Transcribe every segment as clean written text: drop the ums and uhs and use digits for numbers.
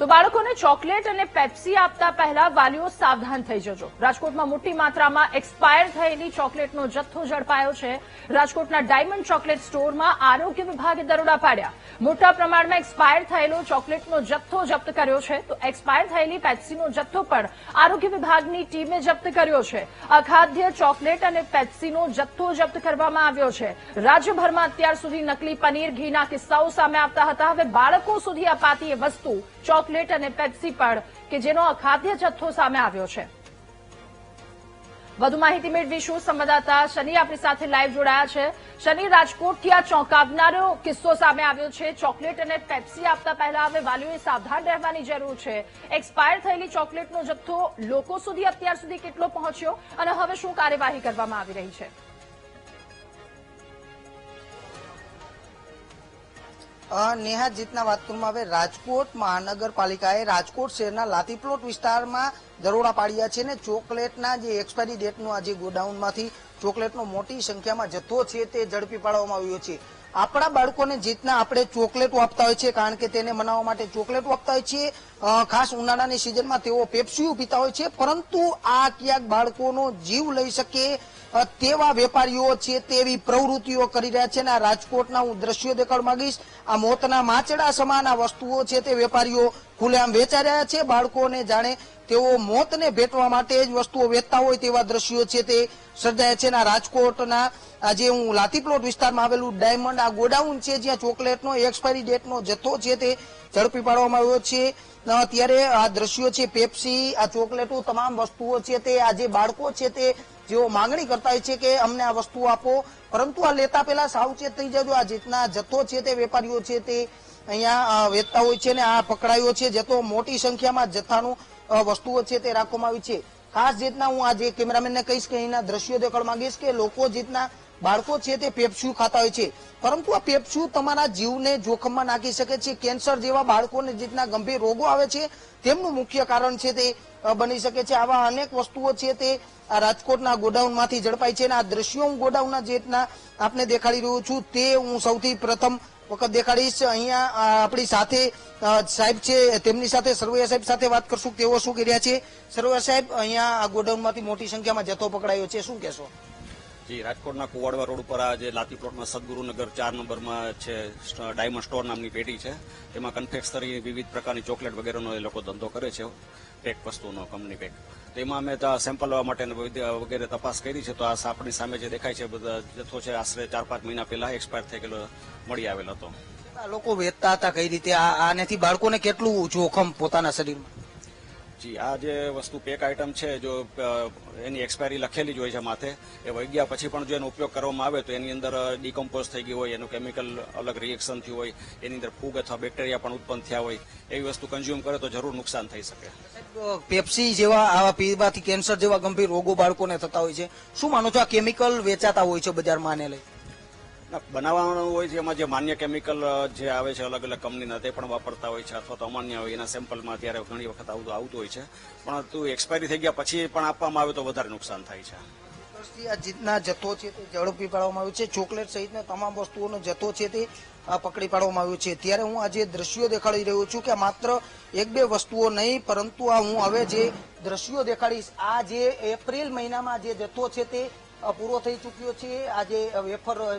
તો બાળકોને ચોકલેટ અને પેપ્સી આપતા પહેલા વાલીઓ સાવધાન થઈ જજો। રાજકોટમાં મોટી માત્રામાં એક્સપાયર થયેલી ચોકલેટનો જથ્થો ઝડપાયો છે। રાજકોટના ડાયમંડ ચોકલેટ સ્ટોરમાં આરોગ્ય વિભાગે દરોડા પાડ્યા। મોટા પ્રમાણમાં એક્સપાયર થયેલો ચોકલેટનો જથ્થો જપ્ત કર્યો છે। તો એક્સપાયર થયેલી પેપ્સીનો જથ્થો પણ આરોગ્ય વિભાગની ટીમે જપ્ત કર્યો છે। અખાદ્ય ચોકલેટ અને પેપ્સીનો જથ્થો જપ્ત કરવામાં આવ્યો છે। રાજ્યભરમાં અત્યાર સુધી નકલી પનીર ઘીના કિસ્સાઓ સામે આવતા હતા। હવે બાળકો સુધી અપાતી એ વસ્તુ ચોકલેટ અને પેપ્સી પણ કે જેનો અખાદ્ય જથ્થો સામે આવ્યો છે। વધુ માહિતી મેળવીશું। સંવાદદાતા શનિ આપણી સાથે લાઈવ જોડાયા છે। શનિ, રાજકોટથી આ ચોંકાવનારો કિસ્સો સામે આવ્યો છે। ચોકલેટ અને પેપ્સી આપતા પહેલા હવે વાલીઓએ સાવધાન રહેવાની જરૂર છે। એક્સપાયર થયેલી ચોકલેટનો જથ્થો લોકો સુધી અત્યાર સુધી કેટલો પહોંચ્યો અને હવે શું કાર્યવાહી કરવામાં આવી રહી છે? નેહા, જીતના વાત કરવામાં આવે, રાજકોટ મહાનગરપાલિકાએ રાજકોટ શહેરના લાતીપ્લોટ વિસ્તારમાં દરોડા પાડ્યા છે ને ચોકલેટના જે એક્સપાયરી ડેટનો આજે ગોડાઉનમાંથી ચોકલેટનો મોટી સંખ્યામાં જથ્થો છે તે ઝડપી પાડવામાં આવ્યો છે। આપણા બાળકોને જીતના આપણે ચોકલેટો આપતા હોય છે, કારણ કે તેને મનાવવા માટે ચોકલેટો આપતા હોય છે। ખાસ ઉનાળાની સિઝનમાં તેઓ પેપ્સીઓ પીતા હોય છે, પરંતુ આ ક્યાંક બાળકોનો જીવ લઈ શકે તેવા વેપારીઓ છે તેવી પ્રવૃત્તિઓ કરી રહ્યા છે। અને રાજકોટના હું દ્રશ્યો દેખાડવા માંગીશ। આ મોતના માચડા સમાન આ વસ્તુઓ છે તે વેપારીઓ ખુલ્લેઆમ વેચાઈ રહ્યા છે। બાળકોને જાણે તેઓ મોતને ભેટવા માટે જ વસ્તુઓ વેચતા હોય તેવા દ્રશ્યો છે તે સર્જાયા છે। રાજકોટના આજે હું લાતીપ્લોટ વિસ્તારમાં આવેલું ડાયમંડ આ ગોડાઉન છે, જ્યાં ચોકલેટનો એક્સપાયરી ડેટનો જથ્થો છે તે ઝડપી પાડવામાં આવ્યો છે। ત્યારે આ દ્રશ્યો છે, પેપ્સી, આ ચોકલેટો, તમામ વસ્તુઓ છે તે આજે બાળકો છે તે જેઓ માંગણી કરતા હોય છે કે અમને આ વસ્તુ આપો, પરંતુ આ લેતા પહેલા સાવચેત થઈ જજો। આ રીતના જથ્થો છે તે વેપારીઓ છે તે અહીંયા વેચતા હોય છે ને આ પકડાયો છે જથ્થો। મોટી સંખ્યામાં જથ્થાનું વસ્તુઓ છે તે રાખવામાં આવી છે। ખાસ રીતના હું આજે કેમેરામેનને કહીશ કે અહીંના દ્રશ્યો દેખાડવા માંગીશ કે લોકો જીતના બાળકો છે તે પેપ્સ્યુ ખાતા હોય છે, પરંતુ આ પેપ્સ્યુ તમારા જીવને જોખમમાં નાખી શકે છે। કેન્સર જેવા બાળકોને જીતના ગંભીર રોગો આવે છે તેમનું મુખ્ય કારણ છે તે બની શકે છે। આવા અનેક વસ્તુઓ છે તે રાજકોટના ગોડાઉનમાંથી ઝડપાઈ છે। અને આ દ્રશ્યો હું ગોડાઉનના જેટના આપને દેખાડી રહ્યો છું તે હું સૌથી પ્રથમ વખત દેખાડીશ। અહીંયા આપણી સાથે સાહેબ છે, તેમની સાથે સરવૈયા સાહેબ સાથે વાત કરશું, તેઓ શું કરી રહ્યા છે। સરવૈયા સાહેબ, અહીંયા આ ગોડાઉનમાંથી મોટી સંખ્યામાં જથ્થો પકડાયો છે, શું કહેશો? જી, રાજકોટના કુવાડવા રોડ ઉપર આ જે લાતીપ્લોટમાં સદગુરુનગર 4 નંબરમાં છે ડાયમંડ સ્ટોર નામની પેઢી છે, તેમાં કન્ફેક્શનરી વિવિધ પ્રકારની ચોકલેટ વગેરેનો એ લોકો ધંધો કરે છે, પેક વસ્તુનો, કંપની પેક। તેમાં અમે સેમ્પલ લેવા માટે વગેરે તપાસ કરી છે। તો આ આપણી સામે જે દેખાય છે બધા જથ્થો છે આશરે 4-5 મહિના પહેલા એક્સપાયર થઈ ગયેલો મળી આવેલો હતો। લોકો વેચતા હતા કઈ રીતે? આનેથી બાળકોને કેટલું જોખમ પોતાના શરીરમાં? જી, આ જે વસ્તુ પેક આઇટમ છે, જો એની એક્સપાયરી લખેલી જ હોય છે માથે, એ વહી ગયા પછી પણ જો એનો ઉપયોગ કરવામાં આવે તો એની અંદર ડિકમ્પોઝ થઈ ગયું હોય, એનું કેમિકલ અલગ રિએક્શન થયું હોય, એની અંદર ફૂગ અથવા બેક્ટેરિયા પણ ઉત્પન્ન થયા હોય, એવી વસ્તુ કન્ઝ્યુમ કરે તો જરૂર નુકસાન થઈ શકે। પેપ્સી જેવા આવા પીવાથી કેન્સર જેવા ગંભીર રોગો બાળકોને થતા હોય છે, શું માનો છો? આ કેમિકલ વેચાતા હોય છે બજારમાં આને લઈ? બનાવવાનું હોય છે, એમાં જે માન્ય કેમિકલ જે આવે છે અલગ અલગ કંપનીના તે પણ વાપરતા હોય છે, અથવા તો અમાન્ય હોય એના સેમ્પલમાં અત્યારે ઘણી વખત આવતું હોય છે, પણ એક્સપાયરી થઈ ગયા પછી પણ આપવામાં આવે તો વધારે નુકસાન થાય છે। આ જીતના જથ્થો છે તે ઝડપી પાડવામાં આવ્યો છે। ચોકલેટ સહિતના તમામ વસ્તુઓનો જથ્થો છે તે પકડી પાડવામાં આવ્યો છે। ત્યારે હું આજે દ્રશ્યો દેખાડી રહ્યો છું કે માત્ર 1-2 વસ્તુઓ નહીં, પરંતુ આ હું હવે જે દ્રશ્યો દેખાડીશ, આ જે એપ્રિલ મહિનામાં જે જથ્થો છે તે પૂરો થઈ ચૂક્યો છે। આજે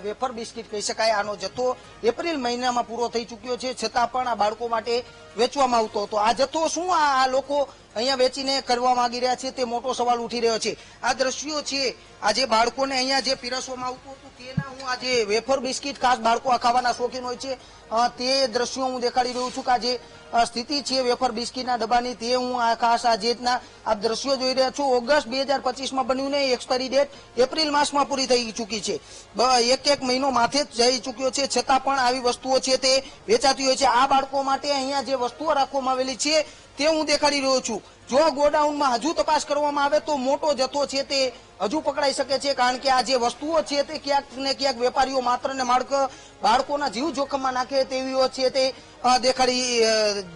વેફર બિસ્કિટ કહી શકાય, આનો જથ્થો એપ્રિલ મહિનામાં પૂરો થઈ ચૂક્યો છે, છતાં પણ આ બાળકો માટે વેચવામાં આવતો હતો। આ જથ્થો શું આ લોકો અહીંયા વેચીને કરવા માંગી રહ્યા છે તે મોટો સવાલ ઉઠી રહ્યો છે। આ દ્રશ્યો છે, આજે બાળકોને અહીંયા જે પીરસવામાં આવતું હતું તેના હું આજે વેફર બિસ્કિટ, ખાસ બાળકો આ ખાવાના શોખીન હોય છે તે દ્રશ્યો હું દેખાડી રહ્યો છું કે આજે સ્થિતિ છે વેફર બિસ્કિટના ડબ્બાની, તે હું આ ખાસ આ જેતના આપ દ્રશ્યો જોઈ રહ્યા છો। ઓગસ્ટ 2025માં બન્યું ને એક્સપાયરી ડેટ એપ્રિલ માસમાં પૂરી થઈ ચૂકી છે, એક મહિનો માથે જ જઈ ચૂક્યો છે, છતાં પણ આવી વસ્તુઓ છે તે વેચાતી હોય છે। આ બાળકો માટે અહીંયા જે વસ્તુઓ રાખવામાં આવેલી છે તે હું દેખાડી રહ્યો છું। જો ગોડાઉનમાં હજુ તપાસ કરવામાં આવે તો મોટો જથ્થો છે તે હજુ પકડાઈ શકે છે, કારણ કે આ જે વસ્તુઓ છે તે ક્યાંક ને ક્યાંક વેપારીઓ માત્ર ને માત્ર બાળકોના જીવ જોખમમાં નાખે તેવીઓ છે તે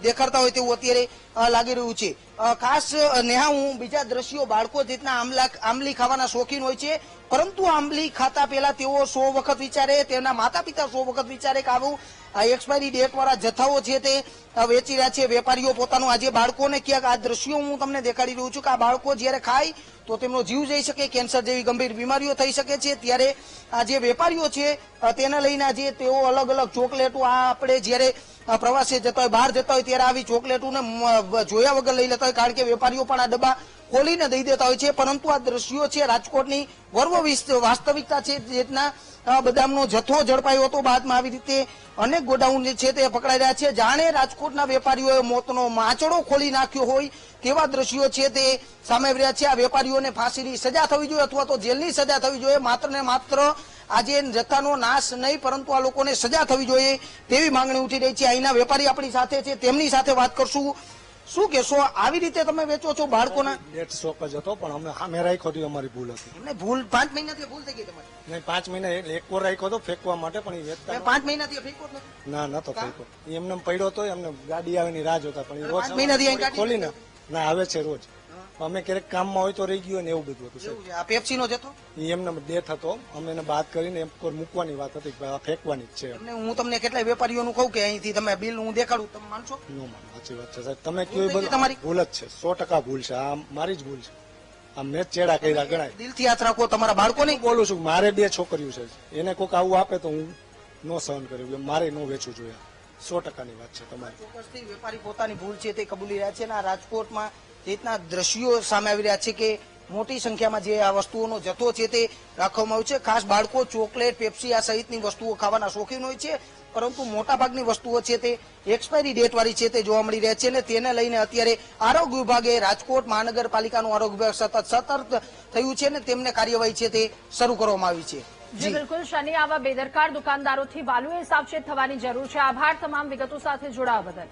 દેખાડતા હોય તેવું અત્યારે લાગી રહ્યું છે. ખાસ નેહા, હું બીજા દ્રશ્યો, બાળકો જેટલા આંબલી ખાવાના શોખીન હોય છે, પરંતુ આંબલી ખાતા પહેલા તેઓ 100 વખત વિચારે, તેમના માતા પિતા 100 વખત વિચારે કે આવું એક્સપાયરી ડેટ વાળા જથ્થાઓ છે તે વેચી રહ્યા છે વેપારીઓ પોતાનું. આજે બાળકોને ક્યાંક આ દ્રશ્યો હું તમને દેખાડી રહ્યું છું કે આ બાળકો જયારે ખાય તો તેમનો જીવ જઈ શકે, કેન્સર જેવી ગંભીર બીમારીઓ થઈ શકે છે. ત્યારે આ જે વેપારીઓ છે તેને લઈને આજે તેઓ અલગ અલગ ચોકલેટો, આ આપણે જયારે પ્રવાસે જતા હોય, બહાર જતા હોય ત્યારે આવી ચોકલેટોને જોયા વગર લઈ લેતા હોય, કારણ કે વેપારીઓ પણ આ ડબ્બા ખોલીને દઈ દેતા હોય છે. પરંતુ આ દ્રશ્યો છે રાજકોટની વાસ્તવિકતા છે, જેટના બદામનો જથ્થો ઝડપાયો હતો, બાદમાં આવી રીતે અનેક ગોડાઉન છે તે પકડાઈ રહ્યા છે. જાણે રાજકોટના વેપારીઓએ મોતનો માંચડો ખોલી નાખ્યો હોય તેવા દ્રશ્યો છે તે સામે આવી રહ્યા છે. આ વેપારીઓને ફાંસીની સજા થવી જોઈએ અથવા તો જેલની સજા થવી જોઈએ. માત્ર ને માત્ર આજે જથ્થાનો નાશ નહીં, પરંતુ આ લોકોને સજા થવી જોઈએ તેવી માંગણી ઉઠી રહી છે. અહીંના વેપારી આપણી સાથે છે, તેમની સાથે વાત કરશું. શું કહેશો, આવી રીતે તમે વેચો છો બાળકોના? ડેટ શોપ જ હતો, પણ અમે સામે રાખ્યો હતો, અમારી ભૂલ હતી. એમને ભૂલ 5 મહિનાથી ભૂલ થઈ ગઈ તમારી? નહીં, 5 મહિના એક વાર રાખ્યો હતો ફેંકવા માટે, પણ એ વેચતા 5 મહિનાથી ફેંકો જ નથી? ના, નતો ફેંકો. એમને પડ્યો હતો, એમને ગાડી આવીની રાહ જોતા, પણ એ રોજ 5 મહિનાથી અહીં ગાડી ખોલીને ના આવે છે રોજ. અમે ક્યારેક કામમાં હોય તો રહી ગયો ને એવું બધું હતું. એવું છે. આ પેપ્સીનો જથ્થો એમને ડેથ હતો, અમે એને બાદ કરીને એમ પર મૂકવાની વાત હતી કે આ ફેંકવાની જ છે. એટલે હું તમને કેટલાય વેપારીઓનું કહું કે અહીંથી તમે બિલ હું દેખાડું, તમે માનશો? નો માનો, સાચી વાત છે સાહેબ. તમે કયો એ બધું તમારી ભૂલ જ છે, 100% ભૂલ છે. આ મારી જ ભૂલ છે. આ મેં ચેડા કર્યા ગણાય. દિલથી યાદ રાખો, તમારા બાળકોને બોલું છું, મારે 2 છોકરીઓ છે, એને કોઈક આવું આપે તો હું નો સહન કર્યું, મારે નો વેચવું જોઈએ. 100%ની વાત છે તમારી. ચોક્કસથી વેપારી પોતાની ભૂલ છે તે કબૂલી રહ્યા છે. અને આ રાજકોટમાં જે રીતના દ્રશ્યો સામે આવી રહ્યા છે કે મોટી સંખ્યામાં જે આ વસ્તુઓનો જથ્થો છે તે રાખવામાં આવ્યો છે. ખાસ બાળકો ચોકલેટ, પેપ્સી આ સહિતની વસ્તુઓ ખાવાના શોખીન હોય છે, પરંતુ મોટાભાગની વસ્તુઓ છે તે એક્સપાયરી ડેટ વાળી છે તે જોવા મળી રહ્યા છે. અને તેને લઈને અત્યારે આરોગ્ય વિભાગે, રાજકોટ મહાનગરપાલિકાનું આરોગ્ય વિભાગ સતત સતર્ક થયું છે અને તેમને કાર્યવાહી છે તે શરૂ કરવામાં આવી છે. જી બિલકુલ શનિ, આવા બેદરકાર દુકાનદારોથી વાલીઓએ સાવચેત થવાની જરૂર છે. આભાર તમામ વિગતો સાથે જોડાવા બદલ.